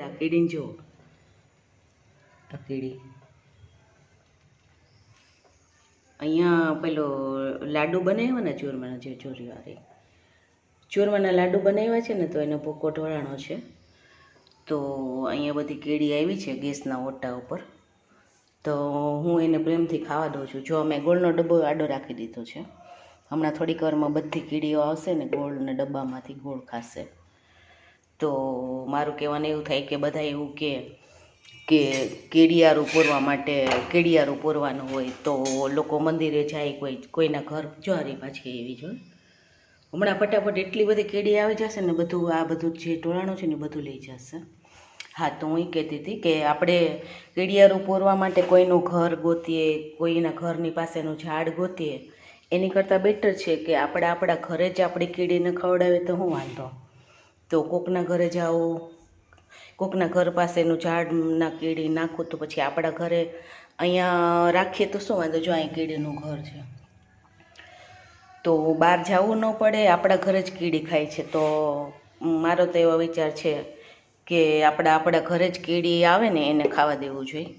આ કીડીને જુઓ, આ કીડી અહીંયા પેલો લાડુ બનાવ્યો ને ચૂરમાના, જે ચોરીવાળી ચૂરમાના લાડુ બનાવ્યા છે ને, તો એનો ભૂકો ઢોળાણો છે. તો અહીંયા બધી કીડી આવી છે ગેસના ઓટા ઉપર, તો હું એને પ્રેમથી ખાવા દઉં છું. જો મેં ગોળનો ડબ્બો આડો રાખી દીધો છે. હમણાં થોડીક વારમાં બધી કીડીઓ આવશે ને ગોળના ડબ્બામાંથી ગોળ ખાશે. તો મારું કહેવાનું એવું થાય કે બધા એવું કે કેડિયારું પૂરવા માટે કેડિયારું પૂરવાનું હોય તો લોકો મંદિરે જાય, કોઈના ઘર જો હારી પાછી એવી જો હમણાં ફટાફટ એટલી બધી કેડી આવી જશે ને, બધું આ બધું જે ટોળાણું છે ને બધું લઈ જશે. હા, તો હું એ કહેતી હતી કે આપણે કેડિયારું પૂરવા માટે કોઈનું ઘર ગોતીએ, કોઈના ઘરની પાસેનું ઝાડ ગોતીએ, એની કરતાં બેટર છે કે આપણે આપણા ઘરે જ આપણી કીડીને ખવડાવીએ તો શું વાંધો. તો કોકના ઘરે જાઓ, કોકના ઘર પાસેનું ઝાડના કીડી નાખું તો પછી આપણા ઘરે અહીંયા રાખીએ તો શું વાંધો. જો અહીં કીડીનું ઘર છે તો બહાર જવું ન પડે, આપણા ઘરે જ કીડી ખાય છે. તો મારો તો એવો વિચાર છે કે આપણા ઘરે જ કીડી આવે ને એને ખાવા દેવું જોઈએ.